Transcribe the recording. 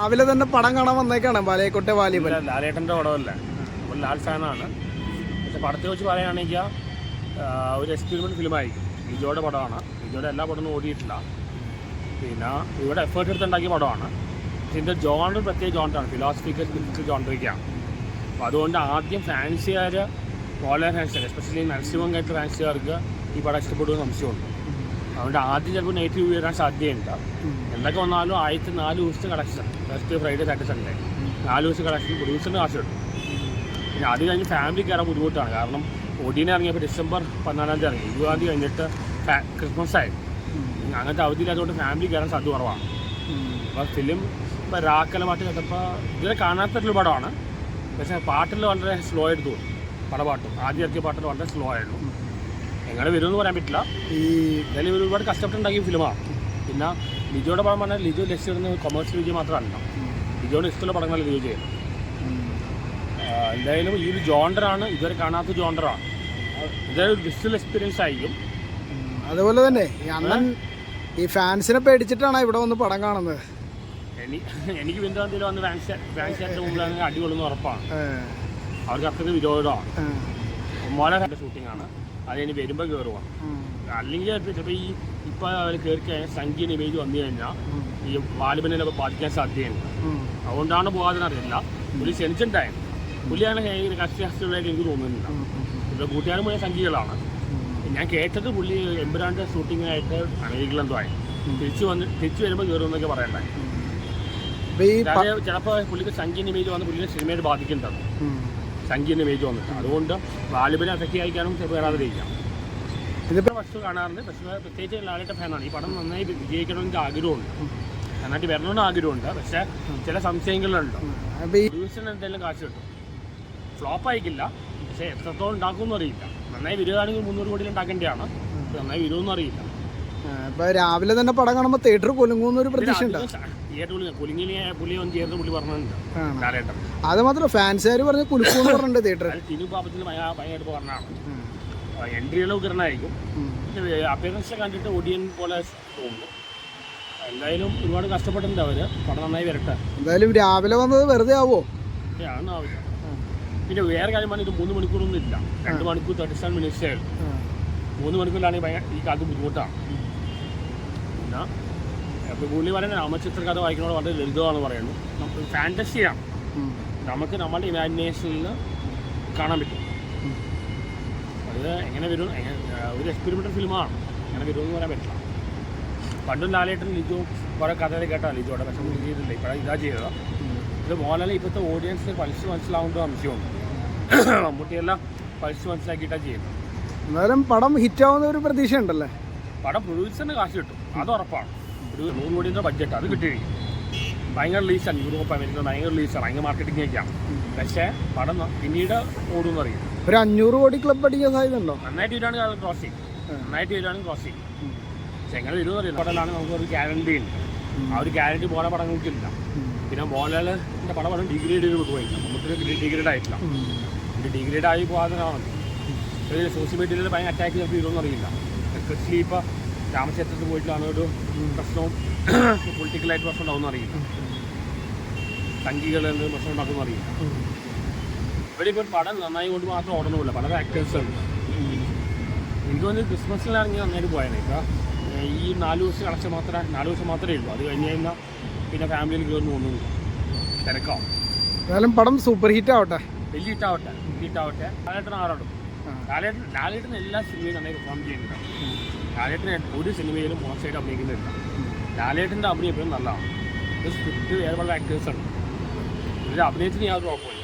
രാവിലെ തന്നെ പടം കാണാൻ വന്നേക്കാണ് ബാലയക്കോട്ടെ വാലിബൻ. ലാലേട്ടൻ്റെ പടമല്ല, ലാൽ ഫാനാണ്. പക്ഷെ പടത്തെ വെച്ച് പറയുകയാണെങ്കിൽ ഒരു എക്സ്പെരിമെൻറ്റ് ഫിലിമായിരിക്കും. ലിജോയുടെ പടമാണ്. ലിജോയുടെ എല്ലാ പടമൊന്നും ഓടിയിട്ടില്ല. പിന്നെ ഇവിടെ എഫേർട്ട് എടുത്തുണ്ടാക്കിയ പടമാണ്. പക്ഷേ ഇതിൻ്റെ ജോണർ പ്രത്യേക ജോണറാണ്, ഫിലോസഫിക്കൽ ജോണറിക്കാണ്. അപ്പോൾ അതുകൊണ്ട് ആദ്യം ഫാൻസുകാർ, മോഹൻലാൽ ഫാൻസുകാർ, എസ്പെഷ്യലി മാക്സിമം ആയിട്ട് ഫാൻസുകാർക്ക് ഈ പടം ഇഷ്ടപ്പെടുന്ന സംശയമുണ്ട്. അതുകൊണ്ട് ആദ്യം ചിലപ്പോൾ നെഗറ്റീവ് വരാൻ സാധ്യതയുണ്ട്. എന്തൊക്കെ വന്നാലും ആദ്യത്തെ 4 ദിവസത്തെ collection, first Friday Saturday Sunday 4 ദിവസത്തെ കളക്ഷൻ പ്രൊഡ്യൂസറിന് കാശ് കിട്ടും. പിന്നെ അത് കഴിഞ്ഞ് ഫാമിലി കയറാൻ ബുദ്ധിമുട്ടാണ്. കാരണം ഒടീനെ ഇറങ്ങിയപ്പോൾ ഡിസംബർ 14 ഇറങ്ങി, 20 കഴിഞ്ഞിട്ട് ക്രിസ്മസ് ആയി. അങ്ങനത്തെ അവധിയില്ലാത്തതുകൊണ്ട് ഫാമിലി കയറാൻ സാധ്യത കുറവാണ്. അപ്പോൾ ഫിലിം ഇപ്പോൾ രാക്കലമായിട്ട് കേട്ടപ്പോൾ ഇതുവരെ കാണാത്തൊരു പടമാണ്. പക്ഷേ പാട്ടിൽ വളരെ സ്ലോ ആയിട്ട് തോന്നും. പടപാട്ടും ആദ്യം ഇറക്കിയ പാട്ടിൽ വളരെ സ്ലോ ആയിരുന്നു. എങ്ങനെ വരുമെന്ന് പറയാൻ പറ്റില്ല. ഈ എന്തായാലും ഒരുപാട് കഷ്ടപ്പെട്ടുണ്ടാക്കിയ ഫിലിമാണ്. പിന്നെ ലിജോയുടെ പടം പറഞ്ഞാൽ ലിജോ ലക്ഷ്യമിടുന്ന കൊമേഴ്സ്യൽ വിജയം മാത്രമല്ല, ലിജോയുടെ ഇഷ്ടമുള്ള പടങ്ങൾ ലിജോ ചെയ്യുന്നത്. എന്തായാലും ഈ ഒരു ജോണ്ടറാണ്, ഇതുവരെ കാണാത്ത ജോണ്ടറാണ്. ഇതൊരു വിഷ്വൽ എക്സ്പീരിയൻസ് ആയിരിക്കും. അതുപോലെ തന്നെ അണ്ണൻ ഈ ഫാൻസിനെ പേടിച്ചിട്ടാണ് ഇവിടെ വന്ന് പടം കാണുന്നത്. എനിക്ക് ബിന്ദുവന്തിയിൽ വന്ന് ഫാൻസിന്റെ മുമ്പിൽ അടികൊള്ളുന്ന ഉറപ്പാണ്. അവർക്ക് അത്രയ്ക്ക് വിരോധമാണ്. മോഹൻലാൽ ഷൂട്ടിങ്ങാണ്. അത് കഴിഞ്ഞ് വരുമ്പോൾ കയറുവാണ്. അല്ലെങ്കിൽ ചിലപ്പോൾ ഈ ഇപ്പോൾ അവർ കയറി കഴിഞ്ഞാൽ സംഖ്യയുടെ ഇമേജ് വന്നു കഴിഞ്ഞാൽ ഈ വാലിബനെ ബാധിക്കാൻ സാധ്യതയുണ്ട്. അതുകൊണ്ടാണ് പോകാതെന്നറിയില്ല. പുള്ളി ക്ഷണിച്ചിട്ടുണ്ടായിരുന്നു. പുള്ളിയാണ് കഷ്ടമായിട്ട് എനിക്ക് തോന്നുന്നില്ല. ഇപ്പോൾ കൂട്ടുകാരും പോയ സംഖ്യകളാണ്. ഞാൻ കേട്ടത് പുള്ളി എമ്പുരാൻ്റെ ഷൂട്ടിങ്ങിനായിട്ട് അമേരിക്കയിലെന്തോ ആയി തിരിച്ചു വരുമ്പോൾ കയറുമെന്നൊക്കെ പറയണ്ടായി. ചിലപ്പോൾ പുള്ളിക്ക് സംഖ്യൻ്റെ ഇമേജ് വന്ന് പുള്ളിയുടെ സിനിമയെ ബാധിക്കുന്നുണ്ട്. സംഖ്യൻ്റെ ഇമേജ് വന്നിട്ട് അതുകൊണ്ട് വാലിബനെ അഫക്റ്റ് ആയിക്കാനും ചിലപ്പോൾ വരാതിരിക്കാം. ഇതിപ്പോൾ ഫസ്റ്റ് കാണാറുണ്ട്. പക്ഷേ പ്രത്യേകിച്ച് ലാലേട്ട ഫാനാണ്. ഈ പടം നന്നായി വിജയിക്കണമെങ്കിൽ ആഗ്രഹമുണ്ട്, നന്നായിട്ട് വരണമെന്ന് ആഗ്രഹമുണ്ട്. പക്ഷേ ചില സംശയങ്ങളുണ്ട്. പ്രൊഡ്യൂസറിന് എന്തെങ്കിലും കാശ് കിട്ടും. ഫ്ലോപ്പ് ആയിക്കില്ല, പക്ഷേ എത്രത്തോളം ഉണ്ടാക്കുമെന്ന് അറിയില്ല. നന്നായി വരികയാണെങ്കിൽ 300 കോടി ഉണ്ടാക്കേണ്ടതാണ്. നന്നായി വരുമെന്നും അറിയില്ല. ഇപ്പോൾ രാവിലെ തന്നെ പടം കാണുമ്പോൾ തിയേറ്റർ കുലുങ്ങുന്നൊരു പ്രതീക്ഷ ഉണ്ട്. പുള്ളി ഒന്ന് ചേർത്ത് പുള്ളി പറഞ്ഞിട്ടുണ്ട് ലാലേട്ടൻ. അത് മാത്രമല്ല ഫാൻസുകാർ പറഞ്ഞ് കുലുക്കൂന്ന് പറഞ്ഞിട്ടുണ്ട് തിയേറ്റർ. തിരു പാപത്തിൽ ഭയങ്കരമായിട്ട് പറഞ്ഞാണ്. എൻട്രിയുള്ള ഉഗ്രനായിരിക്കും. അപ്പിയറൻസ് കണ്ടിട്ട് ഒടിയൻ പോലെ തോന്നുന്നു. എന്തായാലും ഒരുപാട് കഷ്ടപ്പെട്ടിട്ടുണ്ട് അവർ. പടം നന്നായി വരട്ടെ. എന്തായാലും രാവിലെ വന്നത് വെറുതെ ആവോ? അതൊന്നും ആവില്ല. പിന്നെ വേറെ കാര്യം പറഞ്ഞാൽ ഇത് 3 മണിക്കൂറൊന്നും ഇല്ല. 2 മണിക്കൂർ 37 മിനിറ്റ്സേ ആയിരുന്നു. 3 മണിക്കൂറിലാണെങ്കിൽ ഈ കാലത്ത് ബുദ്ധിമുട്ടാണ്. പിന്നെ ഇപ്പോൾ പുള്ളി പറയുന്നത് രാമചിത്രകഥ വായിക്കുന്നതോട് വളരെ ലളിതമാണെന്ന് പറയുന്നു. നമുക്ക് ഫാൻറ്റസിയാണ്. നമുക്ക് നമ്മുടെ ഇമാജിനേഷനിൽ കാണാൻ പറ്റും. അത് എങ്ങനെ വരും, ഒരു എക്സ്പെരിമെൻ്റൽ ഫിലിമാണ്. എങ്ങനെ വരുമെന്ന് പറയാൻ പറ്റില്ല. പണ്ടും ലാലേട്ടൻ ലിജോ കുറേ കഥകൾ കേട്ടാൽ ലിജോയുടെ, പക്ഷേ പുള്ളി ചെയ്തില്ല. ഇപ്പോഴാണ് ഇതാ ചെയ്തത്. ഇത് മോഹൻലാൽ ഇപ്പോഴത്തെ ഓഡിയൻസിന് പൾസ് മനസ്സിലാവേണ്ട സംശയമുണ്ട്. മമ്മൂട്ടിയെല്ലാം പൾസ് മനസ്സിലാക്കിയിട്ടാണ് ചെയ്യുന്നത്. എന്നാലും പടം ഹിറ്റാവുന്ന ഒരു പ്രതീക്ഷ ഉണ്ടല്ലേ? പടം പ്രൊഡ്യൂസറിന് കാശ് കിട്ടും, അത് ഉറപ്പാണ്. ഒരു 100 കോടിയുടെ ബഡ്ജറ്റ് അത് കിട്ടിയിരിക്കും. ഭയങ്കര റിലീസാണ്. യൂറോപ്പ്, അമേരിക്ക ഭയങ്കര റിലീസാണ്, ഭയങ്കര മാർക്കറ്റിംഗ് ഒക്കെയാണ്. പക്ഷേ പടം പിന്നീട് ഓടുമെന്ന് അറിയും. ഒരു 500 കോടി ക്ലബ് അടിക്കാൻ സാധ്യതയുണ്ടോ? നന്നായിട്ട് വരികയാണെങ്കിൽ ക്രോസ് ചെയ്യും. നന്നായിട്ട് വരികയാണെങ്കിൽ ക്രോസ് ചെയ്യും. പക്ഷെ എങ്ങനെ വരുമെന്ന് അറിയില്ല. പടമാണ് നമുക്കൊരു ഗ്യാരണ്ടി ഉണ്ട്. ആ ഒരു ഗ്യാരണ്ടി പോലെ പടങ്ങൾക്കില്ല. പിന്നെ മോഹൻലാലിൻ്റെ പടം ഡിഗ്രേഡ് ചെയ്ത് പോയില്ല. നമുക്ക് ഡിഗ്രേഡ് ആയിട്ടില്ല. ഇത് ഡിഗ്രേഡ് ആയി പോകാതെയാണ്. സോഷ്യൽ മീഡിയയിൽ ഭയങ്കര അറ്റാക്ക് ചിലപ്പോൾ വരുമെന്ന് അറിയില്ല. എസ്പെഷ്യലി ഇപ്പോൾ രാമക്ഷേത്രത്തിൽ പോയിട്ടാണ് ഒരു പ്രശ്നവും പൊളിറ്റിക്കലായിട്ട് പ്രശ്നം ഉണ്ടാവുമെന്ന് അറിയില്ല. സംഘികൾ എന്ത് പ്രശ്നം ഉണ്ടാക്കുമെന്ന് അറിയില്ല. ഇവിടെ ഇപ്പോൾ പടം നന്നായി കൊണ്ട് മാത്രം ഓടണമില്ല, പല ഫാക്ടേഴ്സുണ്ട്. എനിക്ക് തോന്നുന്നു ക്രിസ്മസിലാണെങ്കിൽ നന്നായിട്ട് പോയാണ്. ഇപ്പോൾ ഈ 4 ദിവസം കളക്ഷൻ 4 ദിവസം മാത്രമേ ഉള്ളൂ. അത് കഴിഞ്ഞ് കഴിഞ്ഞാൽ പിന്നെ ഫാമിലിയിൽ കയറുന്നു തോന്നുന്നു. തിരക്കാവും. എന്നാലും പടം സൂപ്പർ ഹിറ്റ് ആവട്ടെ, വലിയ ഹിറ്റാവട്ടെ. ലാലേട്ടൻ ആരാടും. ലാലേട്ടൻ എല്ലാ സിനിമയും നന്നായി പെർഫോം ചെയ്യുന്നുണ്ട്. ലാലേട്ടൻ ഒരു സിനിമയിലും മോശമായിട്ട് അഭിനയിക്കുന്നില്ല. ലാലേട്ടൻ്റെ അഭിനയം എപ്പോഴും നല്ലതാണ്. സ്ക്രിപ്റ്റ് വേറെ പല ആക്ടേഴ്സാണ്. ഇതിൽ അഭിനയത്തിന് യാതൊരു കുഴപ്പമില്ല.